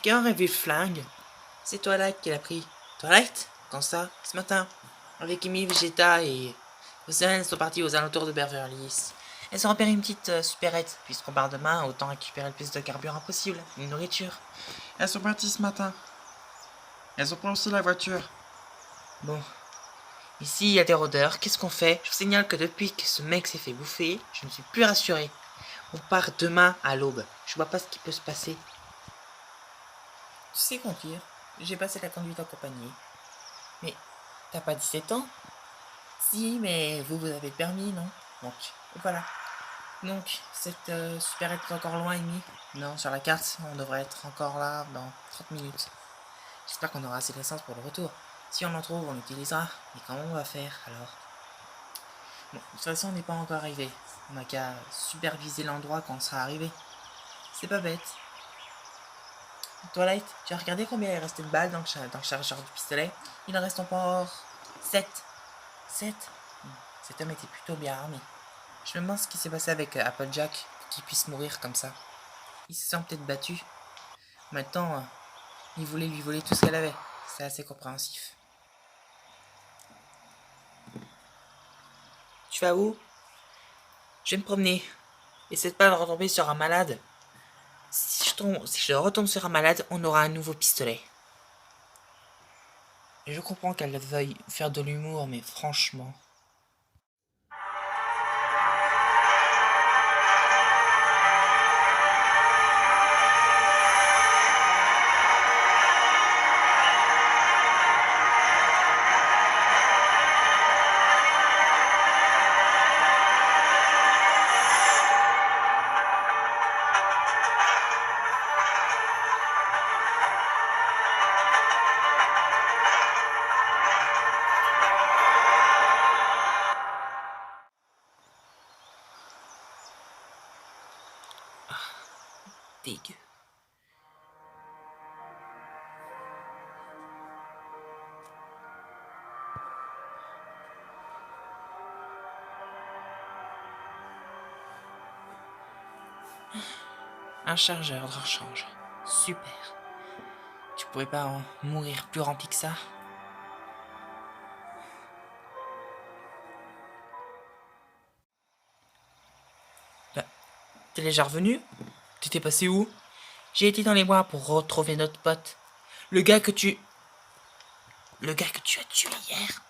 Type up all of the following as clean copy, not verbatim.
Qui aurait vu le flingue? C'est Twilight qui l'a pris. Twilight? Quand ça? Ce matin. Avec Amy, Vegeta et... Océane sont partis aux alentours de Beverly Hills. Elles ont repéré une petite supérette. Puisqu'on part demain, autant récupérer le plus de carburant possible. Une nourriture. Elles sont parties ce matin. Elles ont pris aussi la voiture. Bon. Ici, il y a des rôdeurs. Qu'est-ce qu'on fait? Je vous signale que depuis que ce mec s'est fait bouffer, je ne suis plus rassuré. On part demain à l'aube. Je vois pas ce qui peut se passer. Tu sais conduire. J'ai passé la conduite accompagnée. Mais t'as pas 17 ans? Si, mais vous avez le permis, non? Donc, voilà. Donc, cette supérette est encore loin, Amy? Non, sur la carte, on devrait être encore là dans 30 minutes. J'espère qu'on aura assez d'essence pour le retour. Si on en trouve, on l'utilisera. Mais comment on va faire, alors? Bon, de toute façon, on n'est pas encore arrivé. On n'a qu'à superviser l'endroit quand on sera arrivé. C'est pas bête. Twilight, tu as regardé combien il restait de balles dans le chargeur du pistolet? Il en reste encore 7. 7? Cet homme était plutôt bien armé. Je me demande ce qui s'est passé avec Applejack pour qu'il puisse mourir comme ça. Il se sent peut-être battu. Maintenant, il voulait lui voler tout ce qu'elle avait. C'est assez compréhensif. Tu vas où? Je vais me promener. Essaie de pas retomber sur un malade. Si je retombe sur un malade, on aura un nouveau pistolet. Et je comprends qu'elle veuille faire de l'humour, mais franchement... dégueu. Un chargeur de rechange. Super. Tu pouvais pas en mourir plus rempli que ça? Bah, t'es déjà revenu? T'étais passé où? J'ai été dans les bois pour retrouver notre pote. Le gars que tu as tué hier?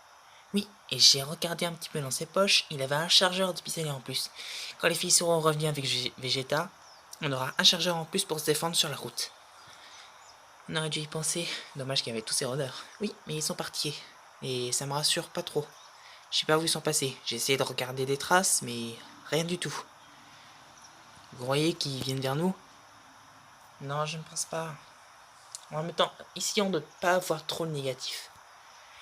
Oui, et j'ai regardé un petit peu dans ses poches, il avait un chargeur de pistolet en plus. Quand les filles seront revenues avec Vegeta, on aura un chargeur en plus pour se défendre sur la route. On aurait dû y penser. Dommage qu'il y avait tous ces rôdeurs. Oui, mais ils sont partis. Et ça me rassure pas trop. Je sais pas où ils sont passés. J'ai essayé de regarder des traces, mais rien du tout. Vous croyez qu'ils viennent vers nous? Non, je ne pense pas. En même temps, essayons de ne pas avoir trop de négatif.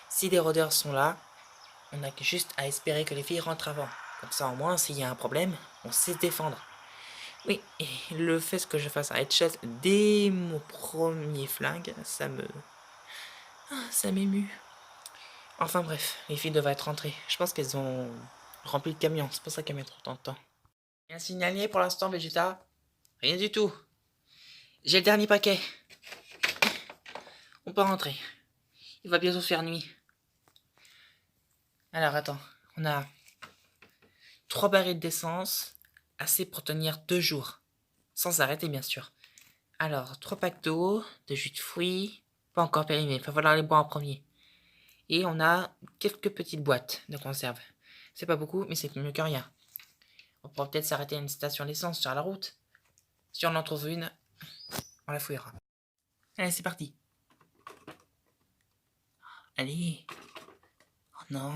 Si les rôdeurs sont là, on n'a que juste à espérer que les filles rentrent avant. Comme ça, au moins, s'il y a un problème, on sait se défendre. Oui, et le fait que je fasse un headshot dès mon premier flingue, ça m'émue. Enfin bref, les filles devraient être rentrées. Je pense qu'elles ont rempli le camion, c'est pour ça qu'elles mettent autant de temps. Rien signalé pour l'instant, Vegeta? Rien du tout. J'ai le dernier paquet. On peut rentrer. Il va bientôt faire nuit. Alors attends, on a 3 barils d'essence, assez pour tenir 2 jours. Sans s'arrêter bien sûr. Alors, 3 packs d'eau, de jus de fruits, pas encore périmés, il va falloir les boire en premier. Et on a quelques petites boîtes de conserve. C'est pas beaucoup, mais c'est mieux que rien. On pourra peut-être s'arrêter à une station d'essence sur la route. Si on en trouve une, on la fouillera. Allez, c'est parti. Allez. Oh non.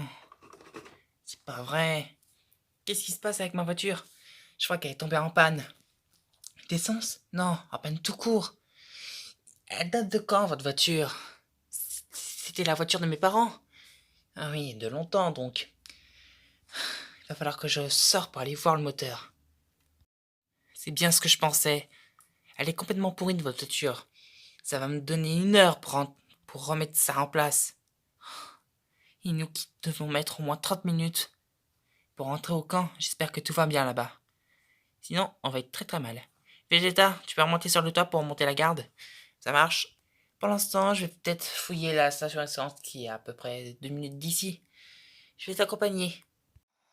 C'est pas vrai. Qu'est-ce qui se passe avec ma voiture? Je crois qu'elle est tombée en panne. D'essence? Non, en panne tout court. Elle date de quand, votre voiture? C'était la voiture de mes parents? Ah oui, de longtemps donc. Il va falloir que je sorte pour aller voir le moteur. C'est bien ce que je pensais. Elle est complètement pourrie de votre voiture. Ça va me donner 1 heure pour remettre ça en place. Et nous qui devons mettre au moins 30 minutes pour rentrer au camp. J'espère que tout va bien là-bas. Sinon, on va être très très mal. Vegeta, tu peux remonter sur le toit pour monter la garde? Ça marche. Pour l'instant, je vais peut-être fouiller la station essence qui est à peu près 2 minutes d'ici. Je vais t'accompagner.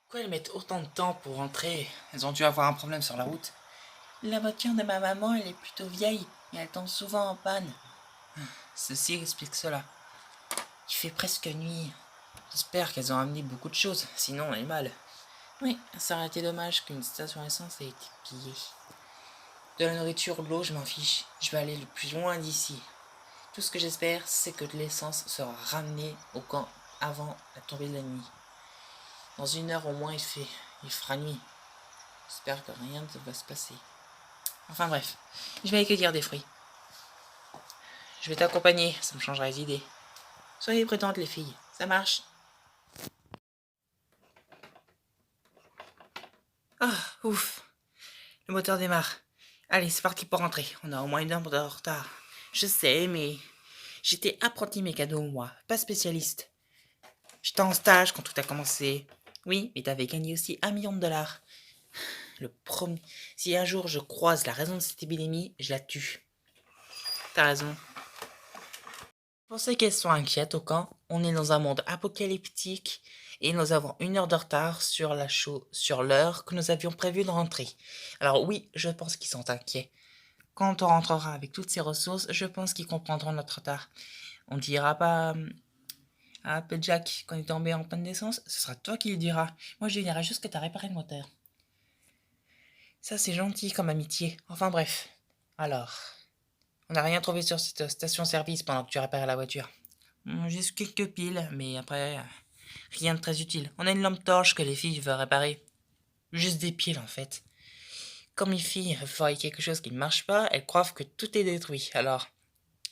Pourquoi elles mettent autant de temps pour rentrer? Elles ont dû avoir un problème sur la route. La voiture de ma maman, elle est plutôt vieille et elle tombe souvent en panne. Ceci explique cela. Il fait presque nuit. J'espère qu'elles ont amené beaucoup de choses, sinon on est mal. Oui, ça aurait été dommage qu'une station essence ait été pillée. De la nourriture, de l'eau, je m'en fiche. Je vais aller le plus loin d'ici. Tout ce que j'espère, c'est que l'essence sera ramenée au camp avant la tombée de la nuit. Dans 1 heure au moins, il fera nuit. J'espère que rien ne va se passer. Enfin bref, je vais aller cueillir des fruits. Je vais t'accompagner, ça me changera les idées. Soyez prudentes les filles, ça marche. Ah, ouf. Le moteur démarre. Allez, c'est parti pour rentrer. On a au moins 1 heure de retard. Je sais, mais j'étais apprenti mécano, moi, pas spécialiste. J'étais en stage quand tout a commencé. Oui, mais t'avais gagné aussi 1 million de dollars. Le premier. Si un jour je croise la raison de cette épidémie, je la tue. T'as raison. Pour ceux qui sont inquiètes au camp, on est dans un monde apocalyptique et nous avons 1 heure de retard sur l'heure que nous avions prévu de rentrer. Alors oui, je pense qu'ils sont inquiets. Quand on rentrera avec toutes ces ressources, je pense qu'ils comprendront notre retard. On dira pas à Applejack qu'on est tombé en panne d'essence, ce sera toi qui le diras. Moi je lui dirai juste que t'as réparé le moteur. Ça c'est gentil comme amitié. Enfin bref. Alors, on n'a rien trouvé sur cette station-service pendant que tu réparais la voiture. Juste quelques piles, mais après, rien de très utile. On a une lampe torche que les filles veulent réparer. Juste des piles en fait. Comme les filles voient quelque chose qui ne marche pas, elles croient que tout est détruit. Alors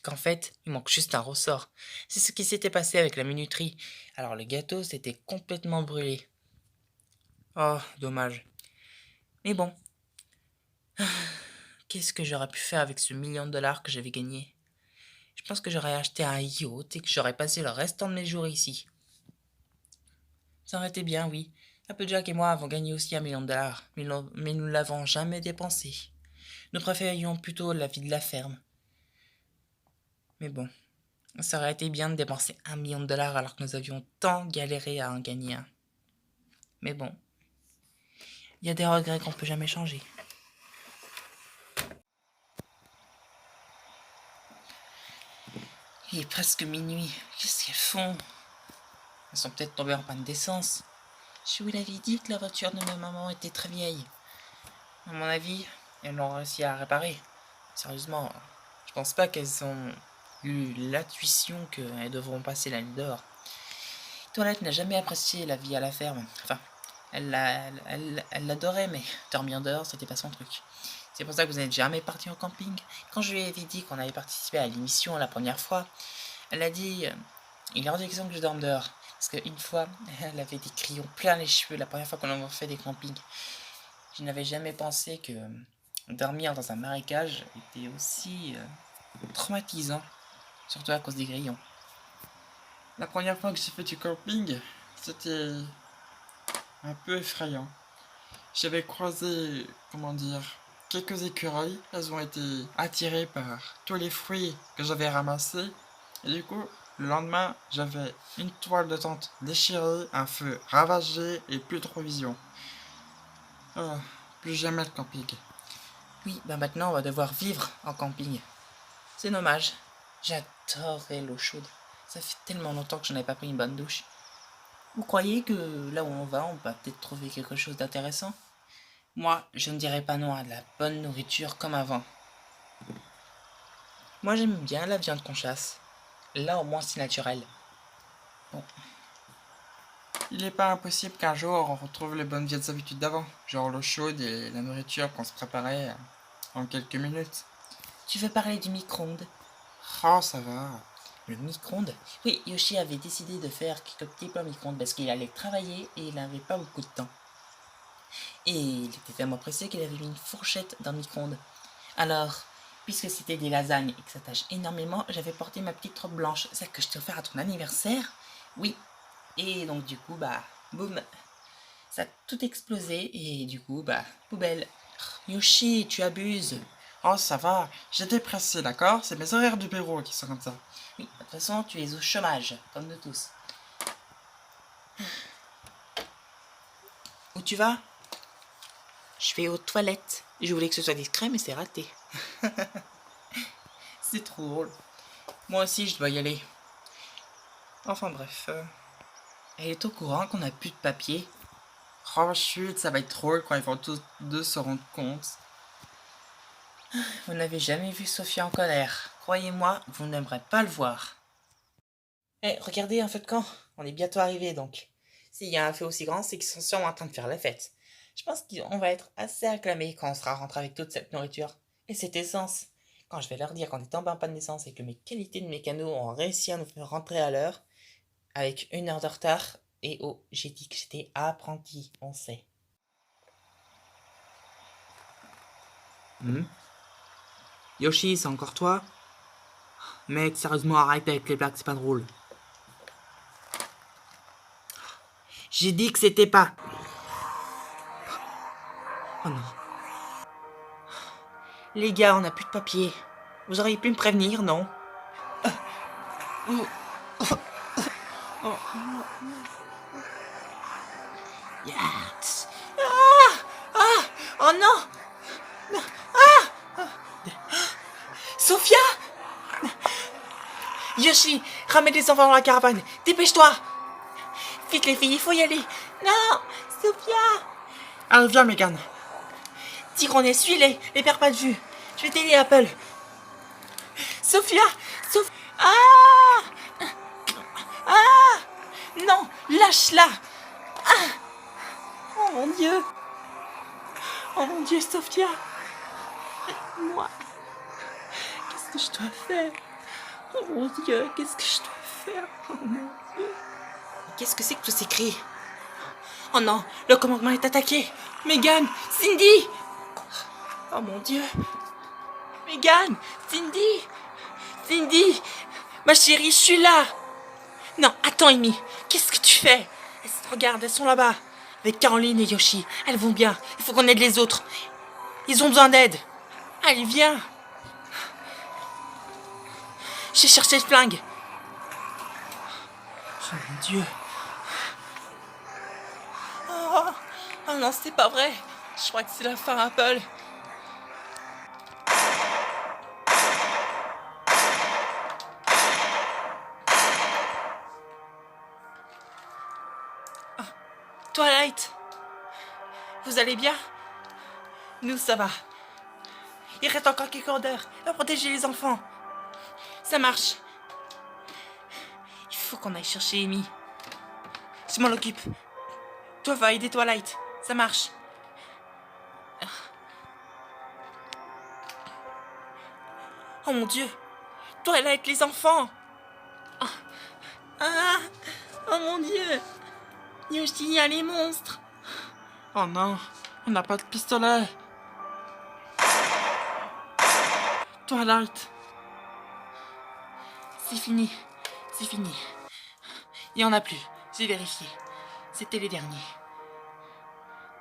qu'en fait, il manque juste un ressort. C'est ce qui s'était passé avec la minuterie. Alors le gâteau s'était complètement brûlé. Oh, dommage. Mais bon, qu'est-ce que j'aurais pu faire avec ce 1 million de dollars que j'avais gagné? Je pense que j'aurais acheté un yacht et que j'aurais passé le restant de mes jours ici. Ça aurait été bien, oui. Applejack et moi avons gagné aussi 1 million de dollars, mais nous ne l'avons jamais dépensé. Nous préférions plutôt la vie de la ferme. Mais bon, ça aurait été bien de dépenser 1 million de dollars alors que nous avions tant galéré à en gagner un. Mais bon, il y a des regrets qu'on peut jamais changer. Il est presque minuit. Qu'est-ce qu'elles font? Elles sont peut-être tombées en panne d'essence. Je vous l'avais dit que la voiture de ma maman était très vieille. À mon avis, elles l'ont réussi à réparer. Sérieusement, je pense pas qu'elles ont eu l'intuition qu'elles devront passer la nuit dehors. Toilette n'a jamais apprécié la vie à la ferme. Enfin, elle l'adorait, mais dormir dehors, c'était pas son truc. C'est pour ça que vous n'êtes jamais parti en camping. Quand je lui avais dit qu'on avait participé à l'émission la première fois, elle a dit il est hors de question que je dorme dehors. Parce qu'une fois, elle avait des crayons plein les cheveux la première fois qu'on a fait des campings. Je n'avais jamais pensé que dormir dans un marécage était aussi traumatisant, surtout à cause des grillons. La première fois que j'ai fait du camping, c'était un peu effrayant. J'avais croisé, comment dire, quelques écureuils. Elles ont été attirées par tous les fruits que j'avais ramassés. Et du coup, le lendemain, j'avais une toile de tente déchirée, un feu ravagé et plus de provisions. Ah, plus jamais le camping. Oui, maintenant on va devoir vivre en camping. C'est dommage. J'adorerais l'eau chaude. Ça fait tellement longtemps que je n'avais pas pris une bonne douche. Vous croyez que là où on va peut-être trouver quelque chose d'intéressant? Moi, je ne dirais pas non à de la bonne nourriture comme avant. Moi, j'aime bien la viande qu'on chasse. Là, au moins, c'est naturel. Bon, Il n'est pas impossible qu'un jour on retrouve les bonnes vieilles habitudes d'avant, genre l'eau chaude et la nourriture qu'on se préparait en quelques minutes. tu veux parler du micro-ondes? Oh, ça va. Le micro-ondes? Oui, Yoshi avait décidé de faire quelques petits plats micro-ondes parce qu'il allait travailler et il n'avait pas beaucoup de temps. Et il était tellement pressé qu'il avait mis une fourchette dans le micro-ondes. Alors, puisque c'était des lasagnes et que ça tâche énormément, j'avais porté ma petite robe blanche, celle que je t'ai offert à ton anniversaire. Oui. Et donc du coup, boum, ça a tout explosé et du coup, poubelle. Yoshi, tu abuses. Oh, ça va, j'étais pressé, d'accord? C'est mes horaires du bureau qui sont comme ça. Oui, de toute façon, tu es au chômage, comme nous tous. Où tu vas? Je vais aux toilettes. Je voulais que ce soit discret, mais c'est raté. C'est trop drôle. Moi aussi, je dois y aller. Enfin bref. Elle est au courant qu'on n'a plus de papier. Oh, chut, ça va être drôle quand ils vont tous deux se rendre compte. Vous n'avez jamais vu Sophia en colère. Croyez-moi, vous n'aimerez pas le voir. Eh, regardez un feu de camp. On est bientôt arrivé donc. S'il y a un feu aussi grand, c'est qu'ils sont sûrement en train de faire la fête. Je pense qu'on va être assez acclamés quand on sera rentré avec toute cette nourriture. Et cette essence. Quand je vais leur dire qu'on est tombé en panne d'essence et que mes qualités de mécano ont réussi à nous faire rentrer à l'heure, avec 1 heure de retard, et oh, j'ai dit que j'étais apprenti, on sait. Yoshi, c'est encore toi? Mec, sérieusement, arrête avec les blagues, c'est pas drôle. J'ai dit que c'était pas. Oh non. Les gars, on n'a plus de papier. Vous auriez pu me prévenir, non? Yes. Oh non! Sophia! Yoshi, ramène les enfants dans la caravane. Dépêche-toi! Vite les filles, il faut y aller. Non! Sophia! Allez, viens, Megan. Tigrone, suis-les. Les perds pas de vue. Je vais t'aider, Apple. Sophia! Ah! Ah! Non! Lâche-la! Ah! Oh mon Dieu! Oh mon Dieu, Sophia! Moi! Qu'est-ce que je dois faire? Oh mon Dieu, qu'est-ce que je dois faire? Oh mon Dieu! Qu'est-ce que c'est que tous ces cris? Oh non, le commandement est attaqué! Megan! Cindy! Oh mon Dieu! Megan! Cindy! Cindy! Ma chérie, je suis là! Non, attends, Amy! Qu'est-ce que tu fais? Regarde, elles sont là-bas! Avec Caroline et Yoshi. Elles vont bien. Il faut qu'on aide les autres. Ils ont besoin d'aide. Allez, viens! J'ai cherché le flingue! Oh mon Dieu! Oh non, c'est pas vrai! Je crois que c'est la fin, Apple! Twilight! Vous allez bien? Nous, ça va. Il reste encore quelques heures à protéger les enfants. Ça marche. Il faut qu'on aille chercher Amy. Je m'en occupe. Toi, va aider Twilight. Ça marche. Oh mon Dieu! Twilight, les enfants! Oh mon Dieu! Yoshi, il y a les monstres! Oh non, on n'a pas de pistolet. Twilight. C'est fini. C'est fini. Il n'y en a plus. J'ai vérifié. C'était les derniers.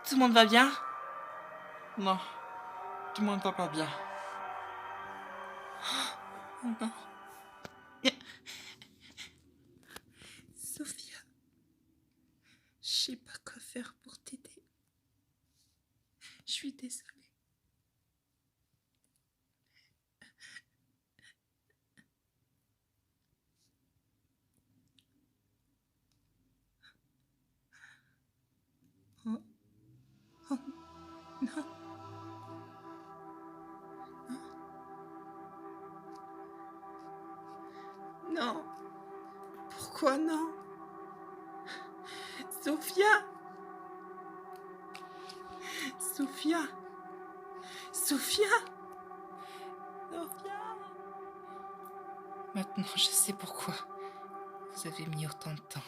Tout le monde va bien? Non, tout le monde va pas bien. Oh non. Sophia. Je sais pas quoi faire pour t'aider. Je suis désolée. Oh. Oh non. Non. Pourquoi non? Sophia! Sophia! Sophia! Sophia! Maintenant, je sais pourquoi vous avez mis autant de temps.